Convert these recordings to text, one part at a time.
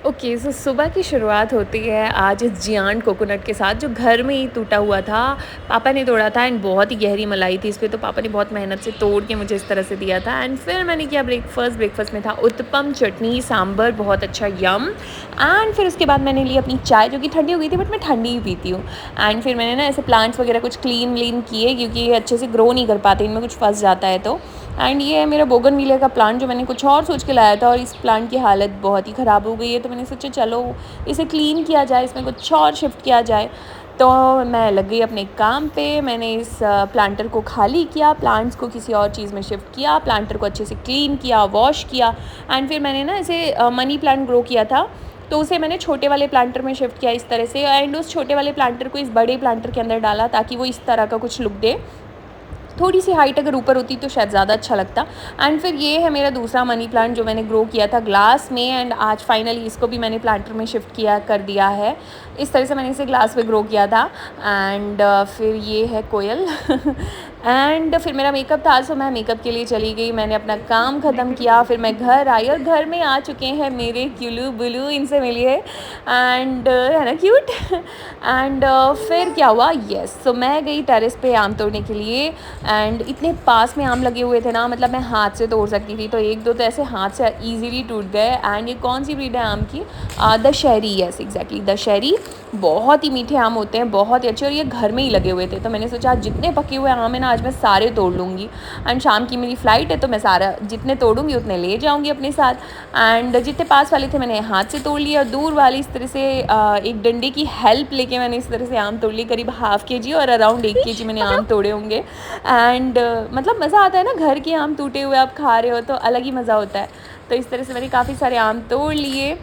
Okay, सो सुबह की शुरुआत होती है आज इस जियांट कोकोनट के साथ जो घर में ही टूटा हुआ था। पापा ने तोड़ा था एंड बहुत ही गहरी मलाई थी इस पे, तो पापा ने बहुत मेहनत से तोड़ के मुझे इस तरह से दिया था। एंड फिर मैंने किया ब्रेकफास्ट में था उत्तपम, चटनी, सांभर, बहुत अच्छा यम। एंड फिर उसके बाद मैंने ली अपनी चाय जो कि ठंडी हो गई थी, बट मैं ठंडी ही पीती हूँ। एंड फिर मैंने ना ऐसे प्लांट्स वगैरह कुछ क्लीन व्लीन किए क्योंकि ये अच्छे से ग्रो नहीं कर पाते, इनमें कुछ फंस जाता है तो। एंड ये है मेरा बोगनविलिया का प्लांट जो मैंने कुछ और सोच के लाया था, और इस प्लांट की हालत बहुत ही ख़राब हो गई है, तो मैंने सोचा चलो इसे क्लीन किया जाए, इसमें कुछ और शिफ्ट किया जाए। तो मैं लग गई अपने काम पे। मैंने इस प्लांटर को खाली किया, प्लांट्स को किसी और चीज़ में शिफ्ट किया, प्लांटर को अच्छे से क्लीन किया, वॉश किया। एंड फिर मैंने ना इसे मनी प्लांट ग्रो किया था, तो उसे मैंने छोटे वाले प्लांटर में शिफ्ट किया इस तरह से। एंड उस छोटे वाले प्लांटर को इस बड़े प्लांटर के अंदर डाला ताकि वो इस तरह का कुछ लुक दे। थोड़ी सी हाइट अगर ऊपर होती तो शायद ज़्यादा अच्छा लगता। एंड फिर ये है मेरा दूसरा मनी प्लांट जो मैंने ग्रो किया था ग्लास में, एंड आज फाइनली इसको भी मैंने प्लांटर में शिफ्ट किया कर दिया है। इस तरह से मैंने इसे ग्लास में ग्रो किया था। एंड फिर ये है कोयल एंड फिर मेरा मेकअप था, सो मैं मेकअप के लिए चली गई। मैंने अपना काम ख़त्म किया, फिर मैं घर आई और घर में आ चुके हैं मेरे क्यूलू बुलू, इनसे मिलिए। एंड है ना क्यूट। एंड फिर क्या हुआ, येस, सो मैं गई टेरेस पे आम तोड़ने के लिए। एंड इतने पास में आम लगे हुए थे ना, मतलब मैं हाथ से तोड़ सकती थी, तो एक दो तो ऐसे हाथ से इजीली टूट गए। एंड ये कौन सी ब्रीड है आम की? Dasheri, yes exactly Dasheri. बहुत ही मीठे आम होते हैं, बहुत ही अच्छे, और ये घर में ही लगे हुए थे, तो मैंने सोचा आज जितने पके हुए आम है ना आज मैं सारे तोड़ लूँगी। एंड शाम की मेरी फ़्लाइट है, तो मैं सारा जितने तोड़ूंगी उतने ले जाऊँगी अपने साथ। एंड जितने पास वाले थे मैंने हाथ से तोड़ लिए, और दूर वाली इस तरह से एक डंडे की हेल्प लेके मैंने इस तरह से आम तोड़ लिए। करीब ½ kg और अराउंड 1 kg मैंने आम तोड़े होंगे। एंड मतलब मज़ा आता है ना, घर के आम टूटे हुए आप खा रहे हो तो अलग ही मज़ा होता है। तो इस तरह से मैंने काफ़ी सारे आम तोड़ लिए।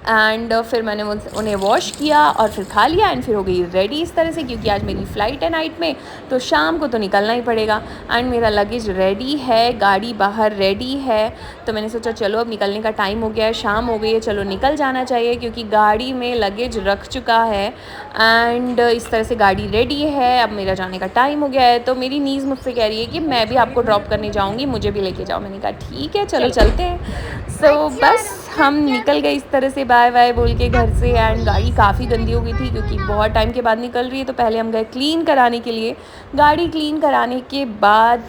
एंड फिर मैंने उन्हें वॉश किया और फिर खा लिया। एंड फिर हो गई रेडी इस तरह से, क्योंकि आज मेरी फ़्लाइट है नाइट में, तो शाम को तो निकलना ही पड़ेगा। एंड मेरा लगेज रेडी है, गाड़ी बाहर रेडी है, तो मैंने सोचा चलो अब निकलने का टाइम हो गया है, शाम हो गई है, चलो निकल जाना चाहिए, क्योंकि गाड़ी में लगेज रख चुका है। एंड इस तरह से गाड़ी रेडी है, अब मेरा जाने का टाइम हो गया है। तो मेरी नीज़ मुझसे कह रही है कि मैं भी आपको ड्रॉप करने जाऊँगी, मुझे भी लेके जाओ। मैंने कहा ठीक है चलो चलते हैं। सो बस हम निकल गए इस तरह से बाय बाय बोल के घर से। एंड गाड़ी काफ़ी गंदी हो गई थी क्योंकि बहुत टाइम के बाद निकल रही है, तो पहले हम गए क्लीन कराने के लिए। गाड़ी क्लीन कराने के बाद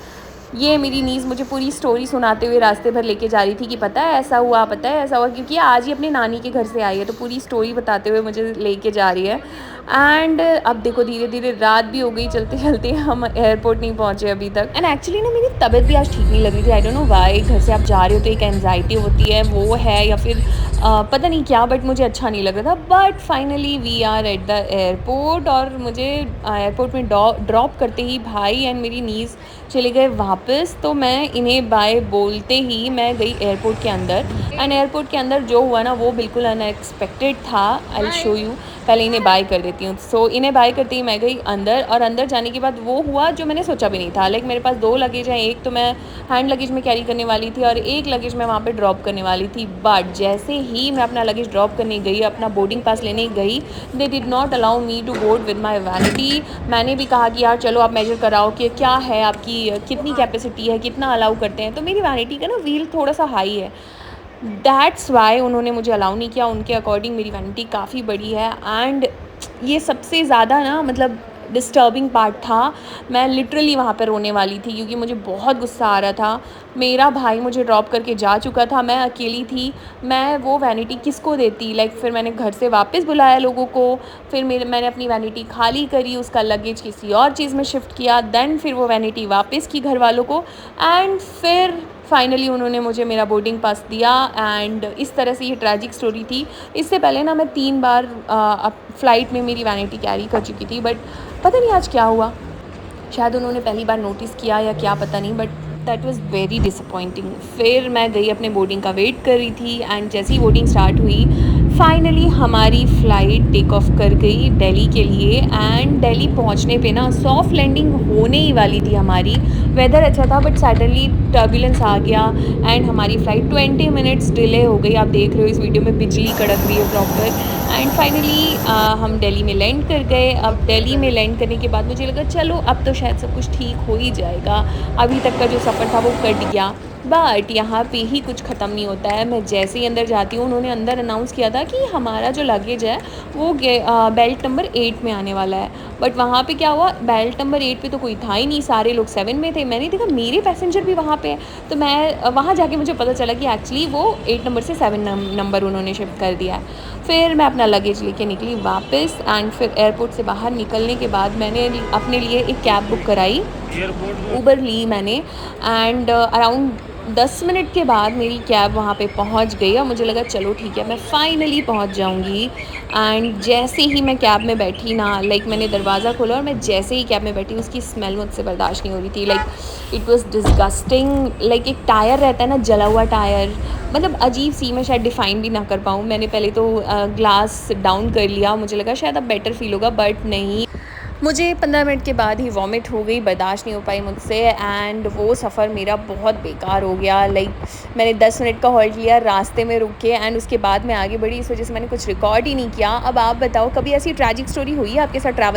ये मेरी नीज़ मुझे पूरी स्टोरी सुनाते हुए रास्ते भर लेके जा रही थी कि पता है ऐसा हुआ, पता है ऐसा हुआ, क्योंकि आज ही अपने नानी के घर से आई है, तो पूरी स्टोरी बताते हुए मुझे लेके जा रही है। एंड अब देखो धीरे धीरे रात भी हो गई, चलते चलते हम एयरपोर्ट नहीं पहुँचे अभी तक। एंड एक्चुअली ना मेरी तबीयत भी आज ठीक नहीं लग रही थी। आई डोंट नो व्हाई, घर से आप जा रहे हो तो एक एनजाइटी होती है, वो है या फिर पता नहीं क्या, बट मुझे अच्छा नहीं लग रहा था। But finally we are at the airport, और मुझे एयरपोर्ट में ड्रॉप करते ही भाई एंड मेरी नीज़ चले गए वापस। तो मैं इन्हें बाय बोलते ही मैं गई एयरपोर्ट के अंदर। एंड एयरपोर्ट के अंदर जो हुआ ना वो बिल्कुल अनएक्सपेक्टेड था। आई विल शो यू, पहले इन्हें बाय कर देती हूँ। सो इन्हें बाय करते ही मैं गई अंदर, और अंदर जाने के बाद वो हुआ जो मैंने सोचा भी नहीं था। लाइक मेरे पास 2 लगेज हैं, एक तो मैं हैंड लगेज में कैरी करने वाली थी और एक लगेज मैं वहाँ पे ड्रॉप करने वाली थी। बट जैसे ही मैं अपना लगेज ड्रॉप करने गई, अपना बोर्डिंग पास लेने गई, they did not allow me to board with my vanity. मैंने भी कहा कि यार चलो आप मेजर कराओ कि क्या है आपकी, कितनी कैपेसिटी है, कितना अलाउ करते हैं। तो मेरी वैनिटी का ना व्हील थोड़ा सा हाई है, दैट्स वाई उन्होंने मुझे अलाउ नहीं किया। उनके अकॉर्डिंग मेरी वैनिटी काफ़ी बड़ी है। एंड ये सबसे ज़्यादा ना मतलब डिस्टर्बिंग पार्ट था। मैं लिटरली वहाँ पर रोने वाली थी क्योंकि मुझे बहुत गुस्सा आ रहा था। मेरा भाई मुझे ड्रॉप करके जा चुका था, मैं अकेली थी, मैं वो वैनिटी किसको देती। लाइक फिर मैंने घर से वापस बुलाया लोगों को, फिर मैंने अपनी वैनिटी खाली करी, उसका लगेज किसी और चीज़ में शिफ्ट किया, देन फिर वो वैनिटी वापस की घर वालों को। एंड फिर फाइनली उन्होंने मुझे मेरा बोर्डिंग पास दिया। एंड इस तरह से ये ट्रैजिक स्टोरी थी। इससे पहले ना मैं 3 बार फ़्लाइट में मेरी वैनिटी कैरी कर चुकी थी, बट पता नहीं आज क्या हुआ। शायद उन्होंने पहली बार नोटिस किया या क्या पता नहीं, but that was very disappointing. फिर मैं गई अपने बोर्डिंग का वेट कर रही थी। एंड जैसे ही बोर्डिंग स्टार्ट हुई, फाइनली हमारी फ़्लाइट टेक ऑफ कर गई दिल्ली के लिए। एंड दिल्ली पहुंचने पे ना सॉफ्ट लैंडिंग होने ही वाली थी हमारी। वेदर अच्छा था, बट सडनली टर्बुलेंस आ गया एंड हमारी फ़्लाइट 20 मिनट्स डिले हो गई। आप देख रहे हो इस वीडियो में बिजली कड़क रही है प्रॉपर। एंड फाइनली हम दिल्ली में लैंड कर गए। अब दिल्ली में लैंड करने के बाद मुझे लगा चलो अब तो शायद सब कुछ ठीक हो ही जाएगा, अभी तक का जो सफ़र था वो कट गया। बट यहाँ पे ही कुछ ख़त्म नहीं होता है। मैं जैसे ही अंदर जाती हूँ, उन्होंने अंदर अनाउंस किया था कि हमारा जो लगेज है वो बेल्ट नंबर 8 में आने वाला है। बट वहाँ पे क्या हुआ, बेल्ट नंबर 8 पे तो कोई था ही नहीं, सारे लोग 7 में थे। मैंने देखा मेरे पैसेंजर भी वहाँ पे है, तो मैं वहाँ जाके मुझे पता चला कि एक्चुअली वो 8 नंबर से 7 नंबर उन्होंने शिफ्ट कर दिया है। फिर मैं अपना लगेज लेके निकली वापस, एंड फिर एयरपोर्ट से बाहर निकलने के बाद मैंने अपने लिए एक कैब बुक कराई, उबर ली मैंने, एंड अराउंड 10 मिनट के बाद मेरी कैब वहाँ पे पहुँच गई और मुझे लगा चलो ठीक है, मैं फ़ाइनली पहुँच जाऊँगी। एंड जैसे ही मैं कैब में बैठी ना, लाइक मैंने दरवाज़ा खोला और मैं जैसे ही कैब में बैठी, उसकी स्मेल मुझसे बर्दाश्त नहीं हो रही थी। Like it was disgusting. Like एक टायर रहता है ना, जला हुआ टायर, मतलब अजीब सी, मैं शायद डिफ़ाइन भी ना कर पाऊँ। मैंने पहले तो ग्लास डाउन कर लिया, मुझे लगा शायद अब बेटर फ़ील होगा, बट नहीं, मुझे 15 मिनट के बाद ही वॉमिट हो गई, बर्दाश्त नहीं हो पाई मुझसे, एंड वो सफ़र मेरा बहुत बेकार हो गया। लाइक मैंने 10 मिनट का हॉल्ट लिया रास्ते में रुक के, एंड उसके बाद मैं आगे बढ़ी, इस वजह से मैंने कुछ रिकॉर्ड ही नहीं किया। अब आप बताओ, कभी ऐसी ट्रैजिक स्टोरी हुई है आपके साथ ट्रैवल